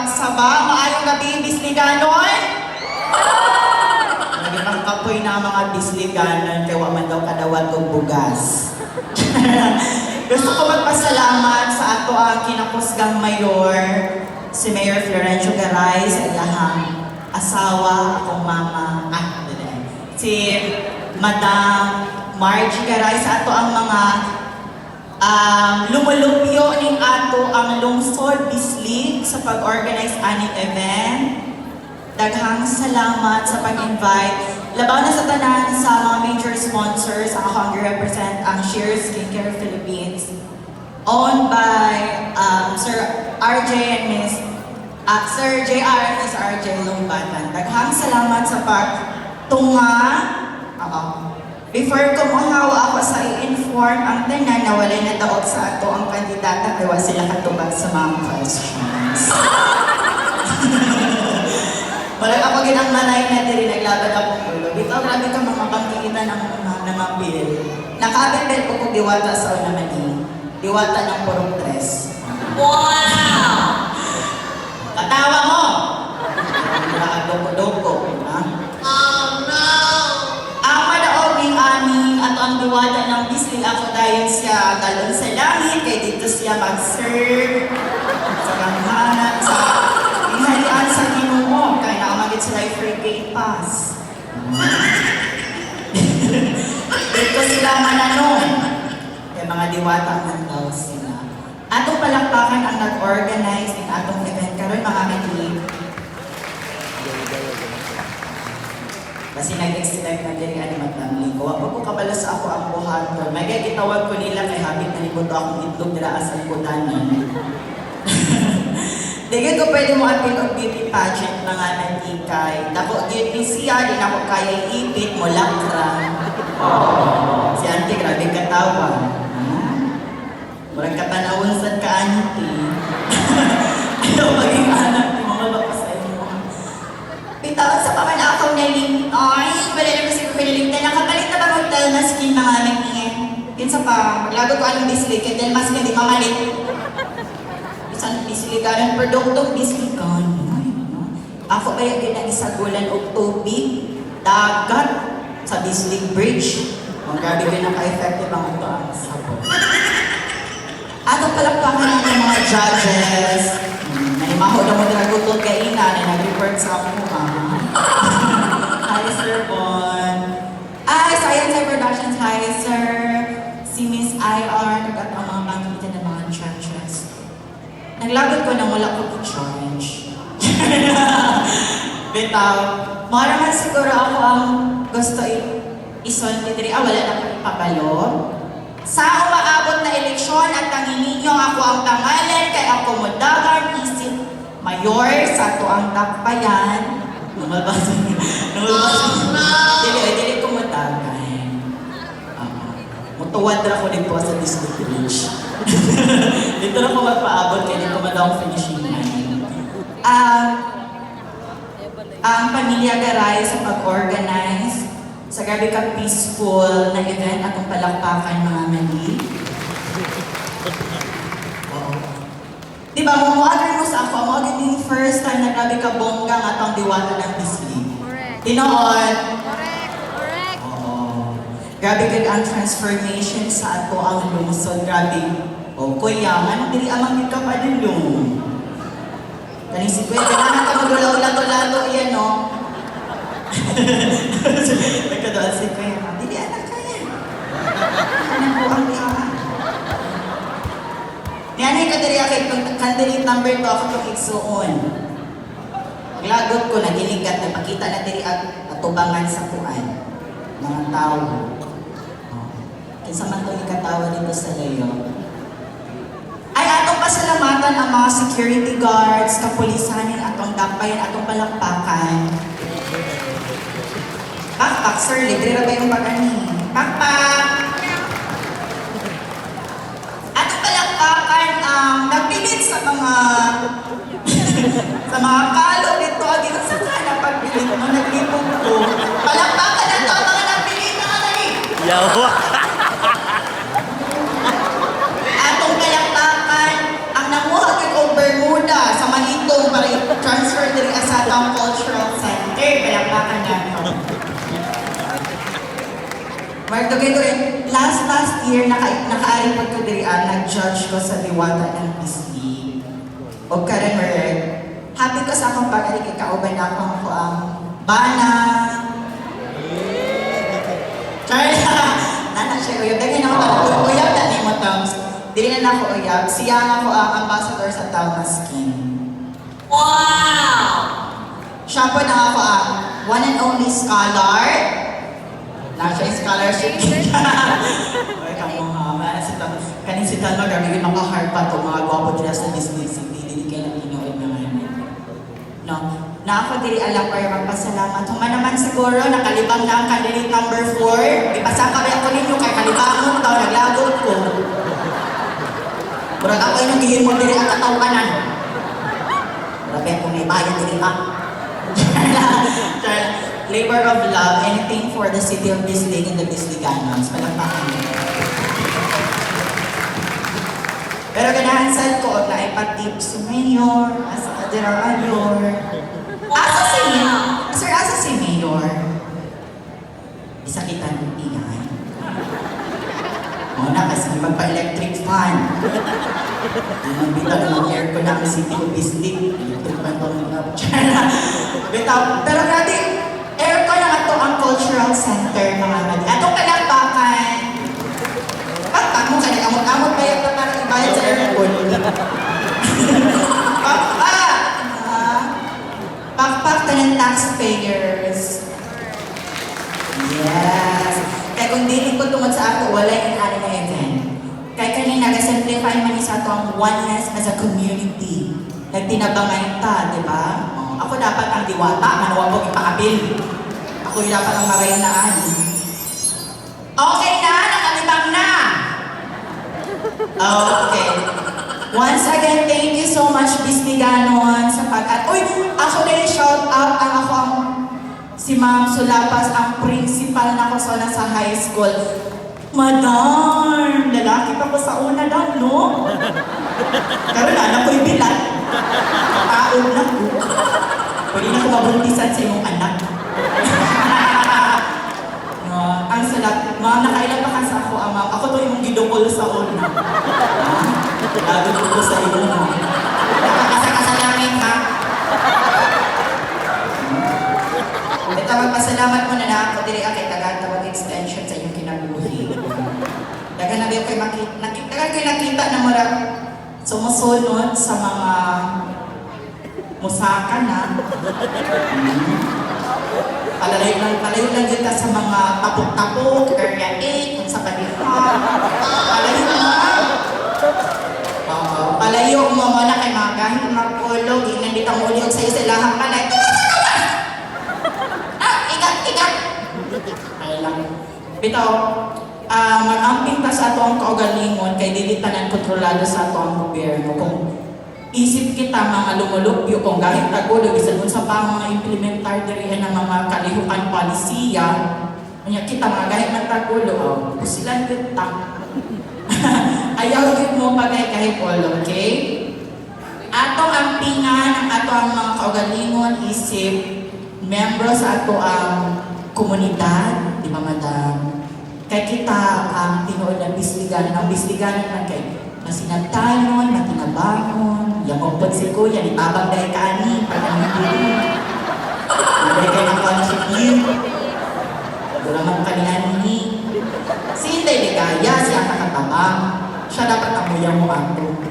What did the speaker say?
magsaba. Maayong gabi, bisliganon. Naging kapoy na ang mga bisliganon, kaya waman daw kadawat o bugas. Gusto ko magpasalamat sa ato ang kinakusgang mayor, si Mayor Florencio Garay, sa iyahang asawa, akong mama, si Madam Margie Garay, sa ato ang mga lumulupyo ning ato ang lungsod Bislig sa pag-organize aning event. Daghang salamat sa pag-invite. Labaw na sa tanan sa mga major sponsors. Ako ang represent ang Sheer Skincare Philippines, owned by Sir RJ and Miss Sir JR and Miss RJ Lumbatan. Daghang salamat sa pagtunga. Before ko mahawa ako sa i-inform ang tanan na wala na daot sa ato ang kandidata kaya sila katubag sa mga questions. Wala ako ginang manay na diri naglaban akong ulo. Bitaw grabe ka mga pangkikitan ng mga bill. Nakabibel ko kung diwata sa una mani. Diwata ng purong tres. Wow! Katawa mo! Nakadoko-doko. Ha? Oh no! Ang madaoging aming at ang diwata ng Bislig ako dahil siya galon sa langit, kaya dito siya mag-serve sa kamhanan, sa inhalian sa Ginoo, kaya nakamagit sila yung free gate pass. Dito sila mananon, kaya mga diwata man daw sila. Atong palakpakan ang nag-organize ng atong event karon mga kaibigan. Kasi nag-expect na diri ani magtamling ko. Wag ko kabalo sa ako ang buhaton. May gitawag ko nila kay habit na libot akong itlog dira sa kutanan. Dili ko pwede mo apil og beauty pageant mga nantikay. Dako gyud ni siya di na ko kaya ipit mo lakra. Si Auntie grabe katawa. Murag katanawon sad ka Auntie. Ayaw maging anak ni mga bapak sa inyo. Bitaw sa pamanakaw na link. Ay, wala naman siguro pinalimtan. Nakapalit na ba mag-tell na skin mga nangingin? Kinsa pa, maglago ko anong Bislig, kaya dahil mas hindi mamalit. Isang Bisligaran, produktong Bisligan. Ako ba yung ginag-isagulan o tubig, dagat, sa Bislig Bridge? Ang grabe ko na ka-effective ang ito ang sabon. Atong palakpakan ng mga judges. Naimaho na mo nagutol kaina na nag-report sa ako mama. Hi, Sir Bon. Ay, Science and Productions. Hi, Sir. Si Miss IR, nag-atang mga pangkita ng mga judges. Naglagot ko na wala ko charge. Bitaw. Mga naman siguro ako ang gusto isolti diri. Wala na akong ipabalo. Sa umaabot na eleksyon at tangininyo ako ang tangalan kay ako modagan isip mayor sa to ang takbayan. Lumabas. Dili ko modagan. Mutuwad ra ko dito sa Bislig Bridge. Dito na ko magpaabot kay dito madawang finishing line. Ang pamilya Garay sa pag-organize sa grabe ka peaceful na event atong palakpakan mga mali. Diba, mumuagay mo sa ako, mo agad yung first time na grabe ka bongga nga atong diwata ng Bislig. Correct. Tinood? Correct. Oo. Grabe ka ang transformation sa ato ang lungsod. Grabe. O, kuya, anong dili amang ka pa din yung? Kani si Kuya, kailangan ka magulaw-lato-lato yan, no? Nagkadoon si Kuya, dili anak ka yan. Ano po ang kaya? Niyanay ka diri akit, candidate number 2 ako itong igsuon. Paglagot ko, nagiligat, napakita na diri at tubangan sa kuan. Mga tao. Kinsa man itong ikatawa dito sa layo. Ay atong pasalamatan ang mga security guards, kapulisanin, atong dapayan, atong palakpakan. Pakpak, sir, libre na ba yung pag-ani? Pakpak! Atong palakpakan ang nagpilit sa mga sa mga kalo dito, dito sa sana pagpilit mo, naglipong ko. Palakpakan na ito, mga nagpilit na kanali! Yawa! Atong palakpakan ang nanguha kay Bermuda sa Malitong para last year, nakaari po ko diri nag-judge ko sa Diwata ng Bisli. O karon happy ko sa akong pag-ari kay kauban akong ko ang bana. Nana siya uyab. Daghan ako uyab na ni mo Toms. Dili na ako uyab. Siya nga ko ang ambassador sa Tauma Skin. Wow! Siya po na ako ang one and only scholar. Nasa scholarship. Ay, kamo ha. Kanin si Talma gagawin maka-hard pa ito. Mga gwapo dila sa Disney City. Dili kayo nag-inood na ngayon. No? Na ako dili alam para magpasalamat. Huma naman siguro, nakalibang na ang candidate number 4. Ipasakabay ako ninyo kay kalibangon daw, naglagot ko. Murag ako yung gihil mo dili ang katawanan. Murag kung may bayan dili ka. Labor of love, anything for the city of Bislig and the Bisliganos. Palagpakan niyo. Pero ganahan sad ko na ipatip sa mayor, asa kadira mayor. Asa si Sir, asa si mayor? Isa kita ng ingay. O na kasi magpa-electric fan. Bitaw ng aircon na ang city of Bislig. Electric fan ko ng bitaw. Pero grabe, aircon na ito ang cultural center mga mali. Atong palakpakan. Pagpag mo kanil, amot-amot bayad na parang ibayad sa aircon. Pakpak! Pakpak ka ng taxpayers. Yes. Kaya kung dili ko tungod sa ato, wala yung ano na event. Kaya kanina, nag-simplify man isa ito ang oneness as a community. Nagtinabangay ta, di ba? Ako dapat ang diwata, manuwa ko ipaabil. Ako yung dapat ang maraynaan. Okay na, nakalibang na! Okay. Once again, thank you so much, Bisliganon, sa pag-at... Uy! Ako din shout out ang ako ang si Ma'am Sulapas, ang principal na ko sa high school. Madam! Lalaki pa ko sa una daw, no? Karoon na, anak ko'y bilat. Taon na ko. Pwede na ko mabuntisan sa iyong anak. Ang salat, nakailan pa ka sa ako, ama. Ako to yung gidukol sa una. Gagawin ko sa iyo, no? Nakakasaka sa namin, ha? Ito, magpasalamat mo na ako. Dili akay tagatawag extension sa inyong kinabuhi. Dagan na kayo nakita na marang sumusunod sa mga musaka na. Palayo lang kita sa mga tapok-tapok, area 8, kung sa panihan. Palayo na. Palayo mo muna kay mga kahit magkulog, inandit ang uliog sa'yo sa ilahang palay. Ikat! Ay lang. Bitaw, mag-amping ta sa ato ang kaugalingon kay dili tanan kontrolado sa ato ang gobyerno. Kung isip kita mga lumulupyo kung kahit tagulog, isa dun sa pa mga implementar dirihan ng mga kalihukan palisiya, kanya kita mga kahit magtagulog, pusilan kita. Ayaw din mo pagay kahit all, okay? Atong ampingan, ang ato ang mga kaugalingon, isip, membro sa ato ang komunidad, di ba madam? Kay kita ang tinuod ng Bisliganon, ang Bisliganon man kay masinagtanon, matinabangon, yamopod si kuya, itabang dahil kani, pag-anibili. Dahil kayo ng contribute. Duramang kanihan ni. Si Inday Ligaya, siya nakatabang. Siya dapat ang muyang mo ato.